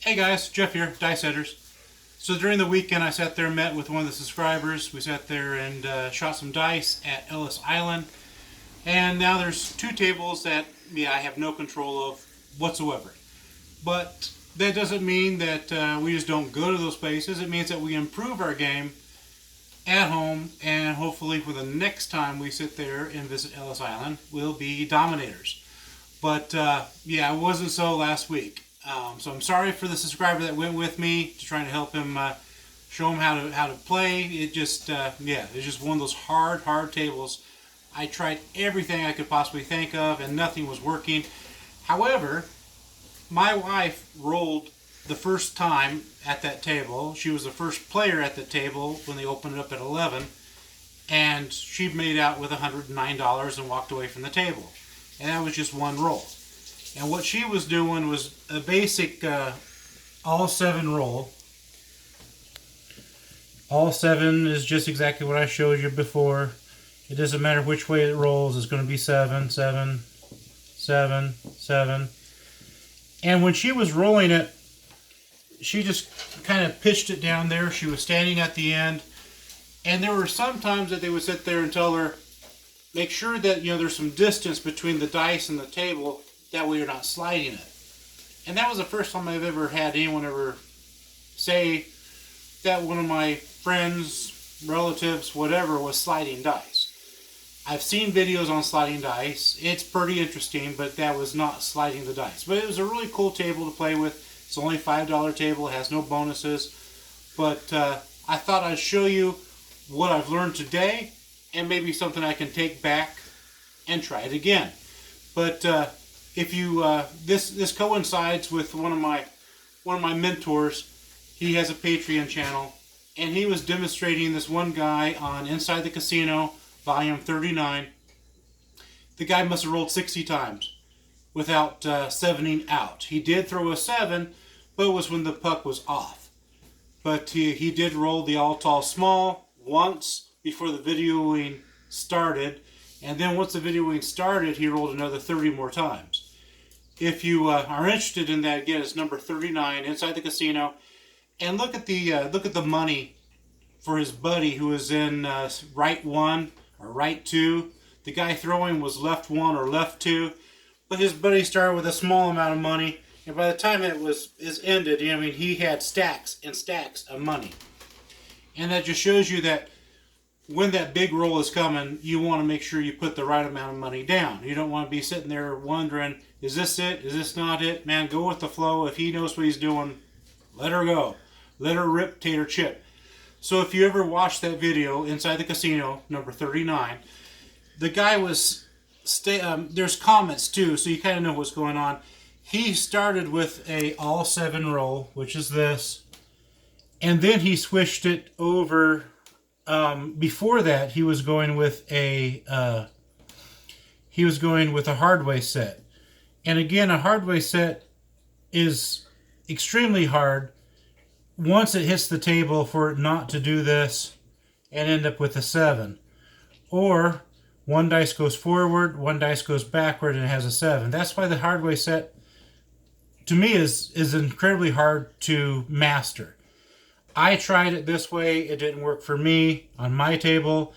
Hey guys, Jeff here, Dice Setters. So during the weekend I sat there and met with one of the subscribers. We sat there and shot some dice at Ellis Island. And now there's two tables that, I have no control of whatsoever. But that doesn't mean that we just don't go to those places. It means that we improve our game at home, and hopefully for the next time we sit there and visit Ellis Island, we'll be dominators. But it wasn't so last week. So I'm sorry for the subscriber that went with me to trying to help him, show him how to play. It just, it's just one of those hard tables. I tried everything I could possibly think of, and nothing was working. However, my wife rolled the first time at that table. She was the first player at the table when they opened it up at 11, and she made out with $109 and walked away from the table. And that was just one roll. And what she was doing was a basic all 7 roll. All 7 is just exactly what I showed you before. It doesn't matter which way it rolls, it's going to be 7, 7, 7, 7. And when she was rolling it, she just kind of pitched it down there. She was standing at the end. And there were some times that they would sit there and tell her, make sure that there's some distance between the dice and the table. That way you're not sliding it. And that was the first time I've ever had anyone ever say that one of my friends, relatives, whatever, was sliding dice. I've seen videos on sliding dice. It's pretty interesting, but that was not sliding the dice. But it was a really cool table to play with. It's only a $5 table. It has no bonuses. But I thought I'd show you what I've learned today, and maybe something I can take back and try it again. But if you this coincides with one of my mentors. He has a Patreon channel, and he was demonstrating this one guy on Inside the Casino, volume 39. The guy must have rolled 60 times without sevening out. He did throw a 7, but it was when the puck was off. But he did roll the all tall small once before the videoing started, and then once the videoing started, he rolled another 30 more times. If you are interested in that, again, it's number 39, Inside the Casino, and look at the money for his buddy who was in right 1 or right 2. The guy throwing was left 1 or left 2, but his buddy started with a small amount of money, and by the time it is ended, he had stacks and stacks of money. And that just shows you that when that big roll is coming, you want to make sure you put the right amount of money down. You don't want to be sitting there wondering, is this it? Is this not it? Man, go with the flow. If he knows what he's doing, let her go. Let her rip, tater chip. So if you ever watch that video, Inside the Casino, number 39, the guy was, there's comments too, so you kind of know what's going on. He started with a all 7 roll, which is this, and then he switched it over. Before that, he was going with a hardway set, and again, a hardway set is extremely hard once it hits the table for it not to do this and end up with a 7, or one dice goes forward, one dice goes backward, and it has a 7. That's why the hardway set, to me, is incredibly hard to master. I tried it this way. It didn't work for me on my table.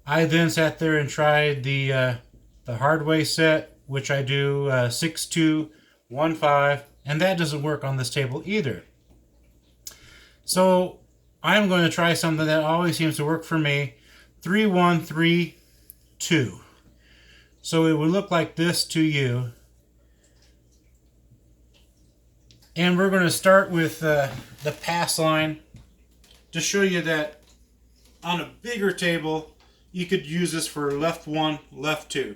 I then sat there and tried the hardway set, which I do 6-2, 1-5, and that doesn't work on this table either. So I'm going to try something that always seems to work for me, 3-1, 3-2. So it would look like this to you. And we're going to start with the pass line, to show you that on a bigger table, you could use this for left 1, left 2.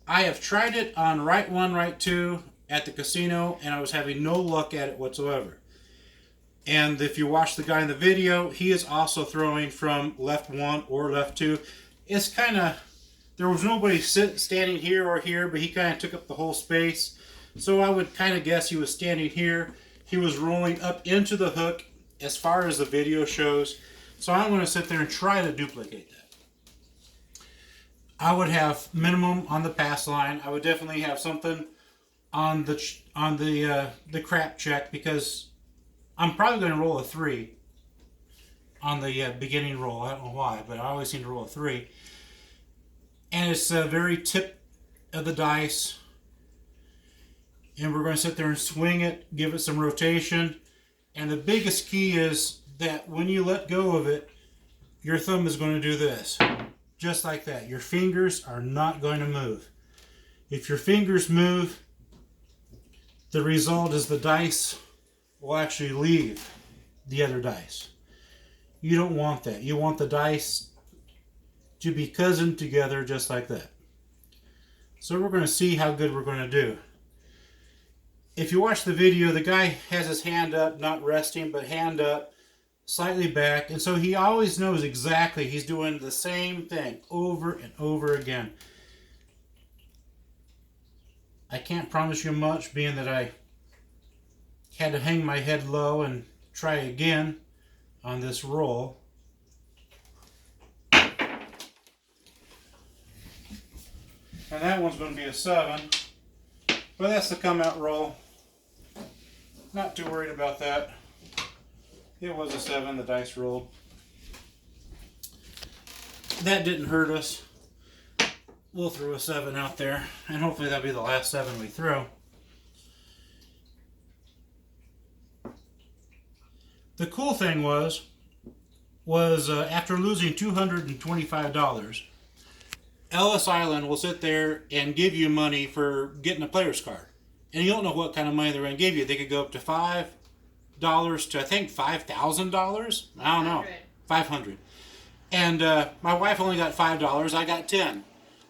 I have tried it on right 1, right 2 at the casino, and I was having no luck at it whatsoever. And if you watch the guy in the video, he is also throwing from left 1 or left 2. It's kind of, there was nobody standing here or here, but he kind of took up the whole space. So I would kind of guess he was standing here. He was rolling up into the hook as far as the video shows. So I'm going to sit there and try to duplicate that. I would have minimum on the pass line. I would definitely have something on the crap check, because I'm probably going to roll a 3 on the beginning roll. I don't know why, but I always seem to roll a 3. And it's a very tip of the dice. And we're going to sit there and swing it, give it some rotation. And the biggest key is that when you let go of it, your thumb is going to do this. Just like that. Your fingers are not going to move. If your fingers move, the result is the dice will actually leave the other dice. You don't want that. You want the dice to be cousined together just like that. So we're going to see how good we're going to do. If you watch the video, the guy has his hand up, not resting, but hand up, slightly back. And so he always knows exactly he's doing the same thing over and over again. I can't promise you much, being that I had to hang my head low and try again on this roll. And that one's going to be a 7. But that's the come out roll. Not too worried about that. It was a 7, the dice rolled. That didn't hurt us. We'll throw a 7 out there, and hopefully that'll be the last 7 we throw. The cool thing was after losing $225, Ellis Island will sit there and give you money for getting a player's card. And you don't know what kind of money they're going to give you. They could go up to $5 to, I think, $5,000. I don't know. 500. And my wife only got $5. I got 10.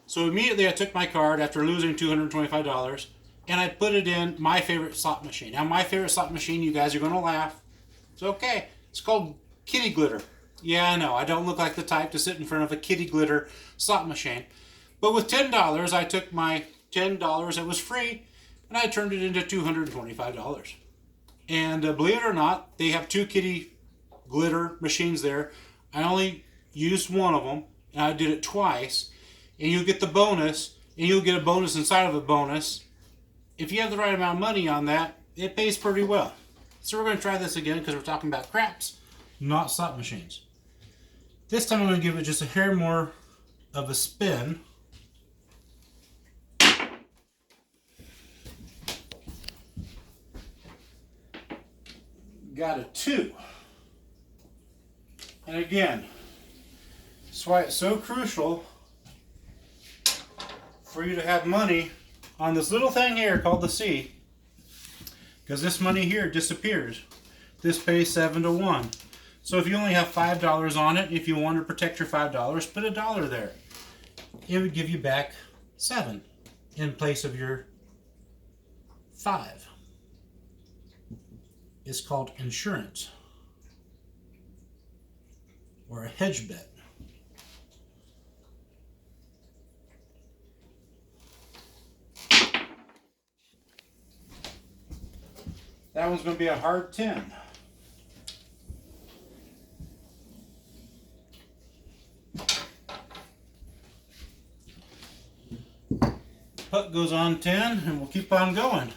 So immediately I took my card after losing $225 and I put it in my favorite slot machine. Now my favorite slot machine, you guys are going to laugh. It's okay. It's called Kitty Glitter. Yeah, I know. I don't look like the type to sit in front of a Kitty Glitter slot machine. But with $10, I took my $10 that was free and I turned it into $225. And believe it or not, they have 2 Kitty Glitter machines there. I only used one of them and I did it twice. And you'll get the bonus, and you'll get a bonus inside of a bonus. If you have the right amount of money on that, it pays pretty well. So we're going to try this again because we're talking about craps, not slot machines. This time I'm going to give it just a hair more of a spin. Got a 2. And again, that's why it's so crucial for you to have money on this little thing here called the C, because this money here disappears. This pays 7 to 1. So if you only have $5 on it, if you want to protect your $5, put $1 there. It would give you back 7 in place of your 5. It's called insurance or a hedge bet. That one's going to be a hard 10. Puck goes on 10 and we'll keep on going.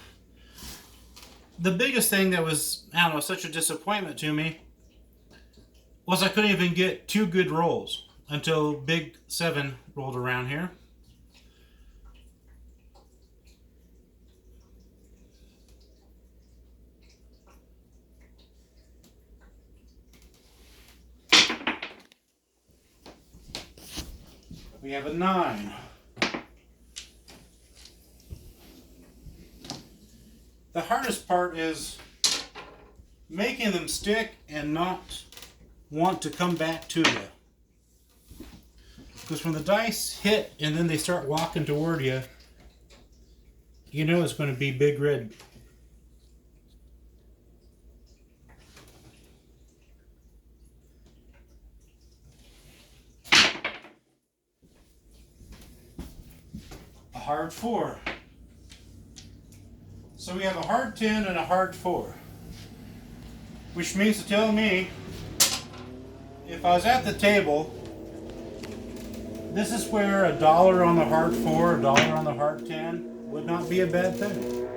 The biggest thing that was, I don't know, such a disappointment to me was I couldn't even get 2 good rolls until Big 7 rolled around here. We have a 9. The hardest part is making them stick and not want to come back to you. Because when the dice hit and then they start walking toward you, you know it's going to be big red. Hard 4. So we have a hard 10 and a hard 4. Which means to tell me, if I was at the table, this is where $1 on the hard 4, $1 on the hard 10 would not be a bad thing.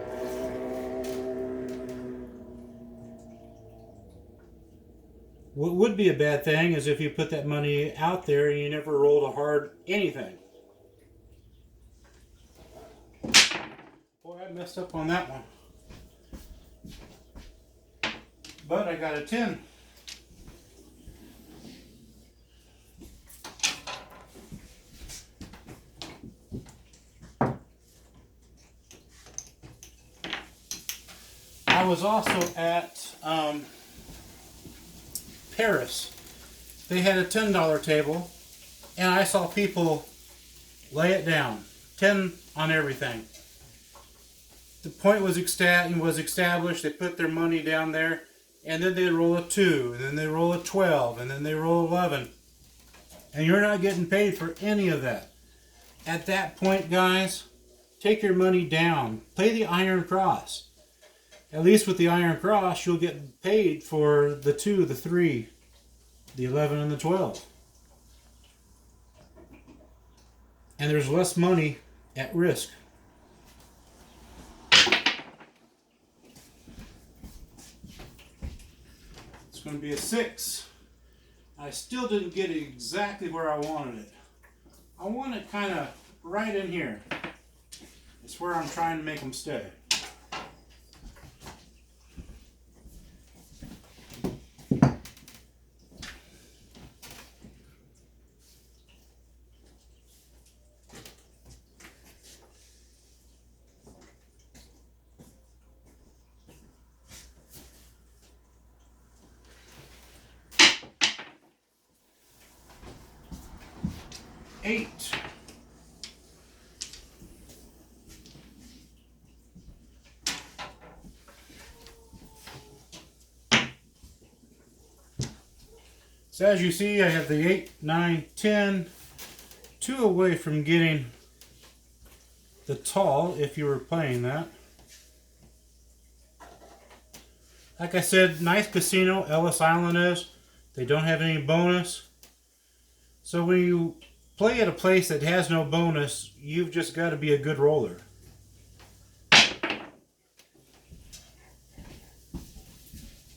What would be a bad thing is if you put that money out there and you never rolled a hard anything. Boy, I messed up on that one. But I got a 10. I was also at Paris. They had a $10 table, and I saw people lay it down. 10 on everything. The point was established. They put their money down there, and then they roll a 2, and then they roll a 12, and then they roll 11. And you're not getting paid for any of that. At that point, guys, take your money down. Play the Iron Cross. At least with the Iron Cross, you'll get paid for the 2, the 3, the 11, and the 12. And there's less money at risk. It's going to be a 6. I still didn't get it exactly where I wanted it. I want it kind of right in here. It's where I'm trying to make them stay. Eight. So as you see, I have the 8, 9, 10, 2 away from getting the tall if you were playing that. Like I said, nice casino, Ellis Island is. They don't have any bonus. So when you play at a place that has no bonus, you've just got to be a good roller.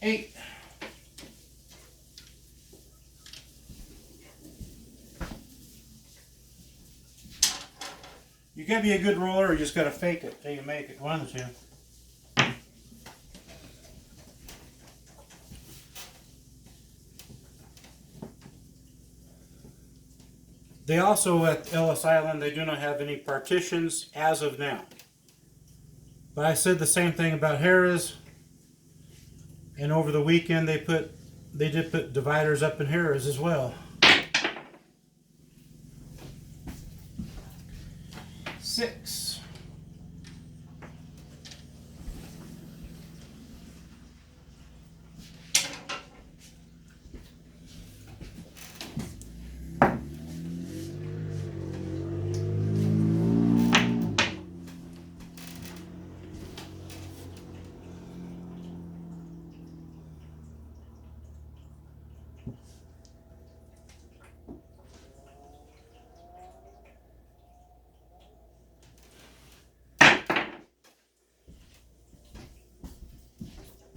Eight. You got to be a good roller, or you just got to fake it till you make it. One of the two. They also, at Ellis Island, they do not have any partitions as of now. But I said the same thing about Harrah's. And over the weekend, they did put dividers up in Harrah's as well. 6.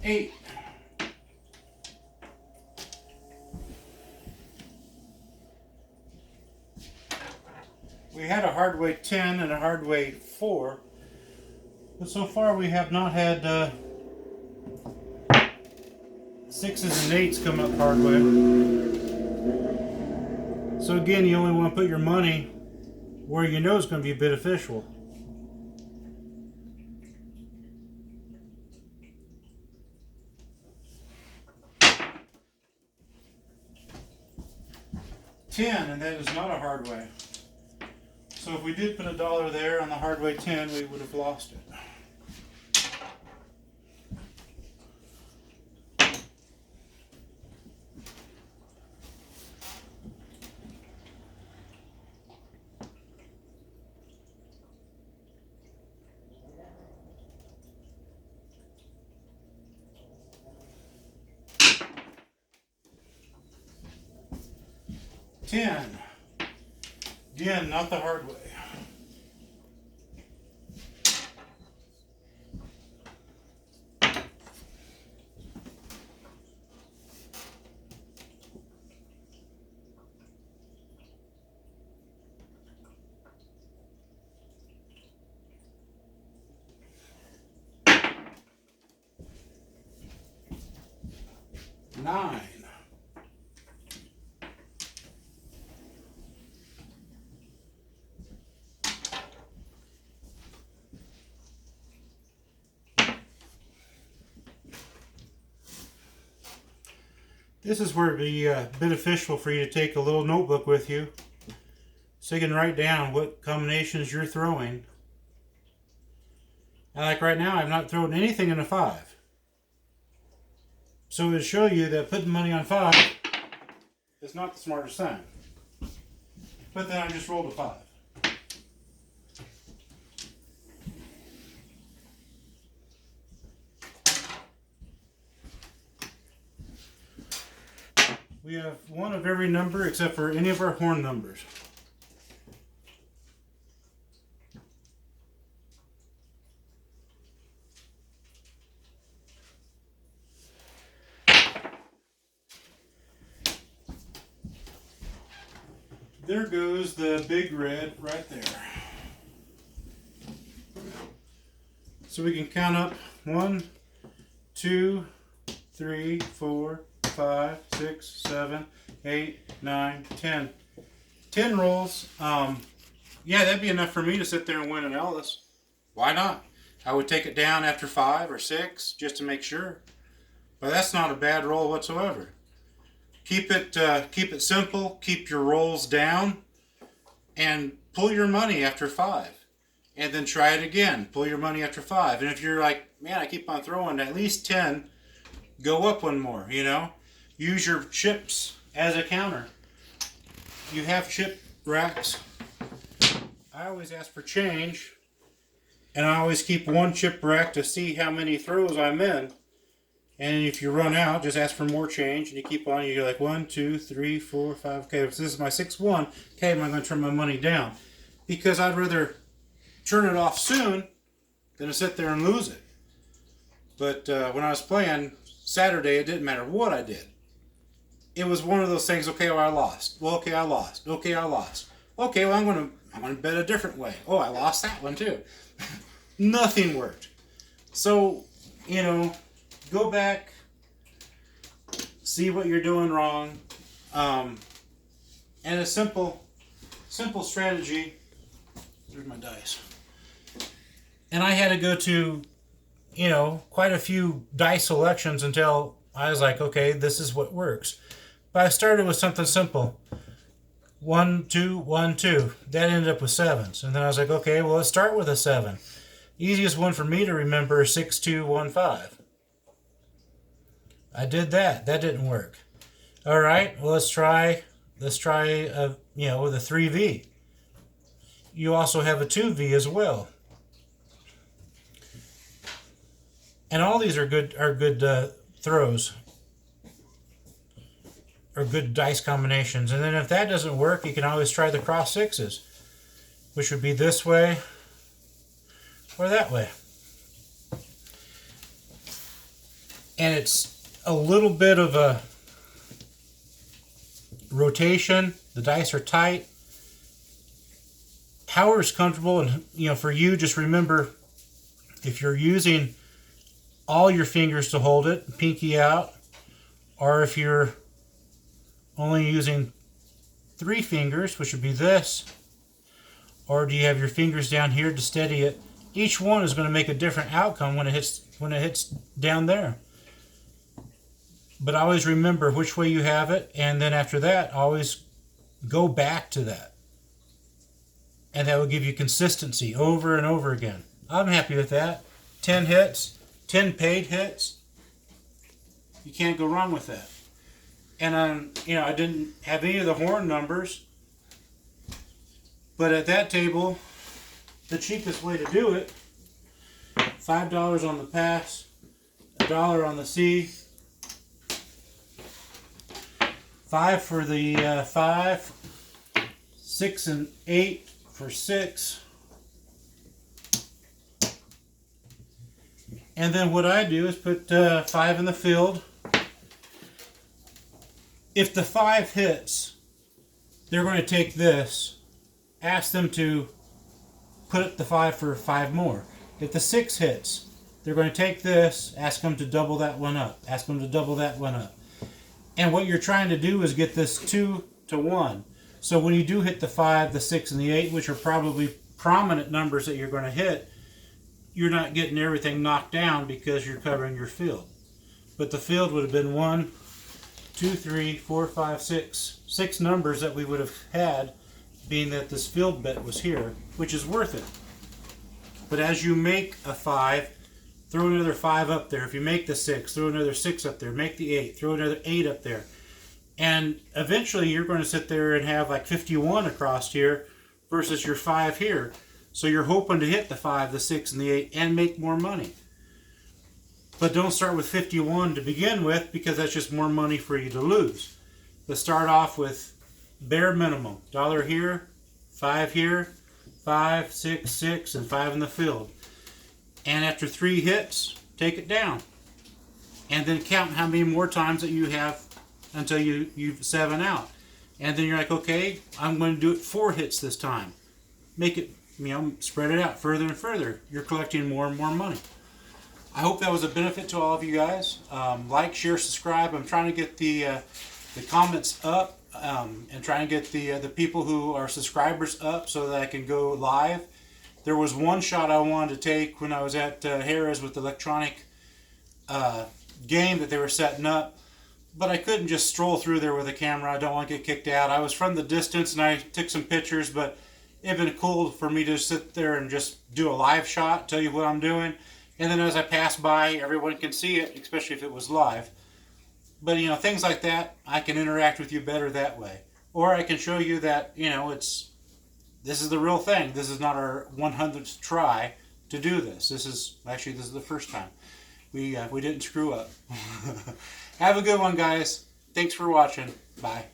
Eight. We had a hard way 10 and a hard way 4, but so far we have not had 6s and 8s come up hard way. So again, you only want to put your money where you know is going to be beneficial. $10, and that is not a hard way. So if we did put $1 there on the hard way 10, we would have lost it. $10. Again, not the hard way. 9. This is where it'd be beneficial for you to take a little notebook with you so you can write down what combinations you're throwing. And like right now, I've not thrown anything in a 5. So it'll show you that putting money on 5 is not the smartest thing. But then I just rolled a 5. We have one of every number except for any of our horn numbers. There goes the big red right there. So we can count up 1, 2, 3, 4, 5, 6, 7, 8, 9, 10. 10 rolls. Yeah, that'd be enough for me to sit there and win an Ellis. Why not? I would take it down after 5 or 6 just to make sure. But that's not a bad roll whatsoever. Keep it simple. Keep your rolls down, and pull your money after 5, and then try it again. Pull your money after 5, and if you're like, man, I keep on throwing at least 10, go up one more. You know, use your chips as a counter. You have chip racks. I always ask for change, and I always keep one chip rack to see how many throws I'm in. And if you run out, just ask for more change, and you keep on. You're like 1, 2, 3, 4, 5. Okay, so this is my 6-1. Okay, am I going to turn my money down? Because I'd rather turn it off soon than to sit there and lose it. But when I was playing Saturday, it didn't matter what I did. It was one of those things. Okay, well, I lost. Well, okay, I lost. Okay, I lost. Okay, well, I'm going to bet a different way. Oh, I lost that one too. Nothing worked. So, you know, go back, see what you're doing wrong, and a simple strategy. There's my dice. And I had to go to, you know, quite a few dice selections until I was like, okay, this is what works. But I started with something simple. 1, 2, 1, 2. That ended up with 7s. And then I was like, okay, well, let's start with a 7. Easiest one for me to remember is 6, 2, 1, 5. I did that. That didn't work. All right. Well, let's try with a 3V. You also have a 2V as well. And all these are good throws, or good dice combinations. And then if that doesn't work, you can always try the cross 6s, which would be this way or that way. And it's a little bit of a rotation. The dice are tight. However's comfortable, and for you, just remember, if you're using all your fingers to hold it, pinky out, or if you're only using 3 fingers, which would be this, or do you have your fingers down here to steady it? Each one is going to make a different outcome when it hits down there. But always remember which way you have it, and then after that, always go back to that. And that will give you consistency over and over again. I'm happy with that. 10 hits, 10 paid hits. You can't go wrong with that. And I didn't have any of the horn numbers, but at that table, the cheapest way to do it, $5 on the pass, $1 on the C, 5 for the 5, 6 and 8 for 6. And then what I do is put 5 in the field. If the 5 hits, they're going to take this, ask them to put up the 5 for 5 more. If the 6 hits, they're going to take this, ask them to double that one up, ask them to double that one up. And what you're trying to do is get this 2 to 1. So when you do hit the 5, the 6, and the 8, which are probably prominent numbers that you're going to hit, you're not getting everything knocked down because you're covering your field. But the field would have been 1, 2, 3, 4, 5, 6. 6 numbers that we would have had, being that this field bet was here, which is worth it. But as you make a 5, throw another 5 up there. If you make the 6, throw another 6 up there. Make the 8, throw another 8 up there. And eventually you're going to sit there and have like 51 across here versus your 5 here. So you're hoping to hit the 5, the 6, and the 8 and make more money. But don't start with 51 to begin with, because that's just more money for you to lose. But start off with bare minimum. $1 here, 5 here, 5, 6, 6, and 5 in the field. And after 3 hits, take it down. And then count how many more times that you have until you've 7 out. And then you're like, okay, I'm going to do it 4 hits this time. Make it, spread it out further and further. You're collecting more and more money. I hope that was a benefit to all of you guys. Like, share, subscribe. I'm trying to get the comments up and trying to get the people who are subscribers up so that I can go live. There was one shot I wanted to take when I was at Harrah's with the electronic game that they were setting up, but I couldn't just stroll through there with a camera. I don't want to get kicked out. I was from the distance and I took some pictures, but it'd been cool for me to sit there and just do a live shot, tell you what I'm doing, and then as I pass by, everyone can see it, especially if it was live. But things like that, I can interact with you better that way, or I can show you that this is the real thing. This is not our 100th try to do this. This is the first time. We didn't screw up. Have a good one, guys. Thanks for watching. Bye.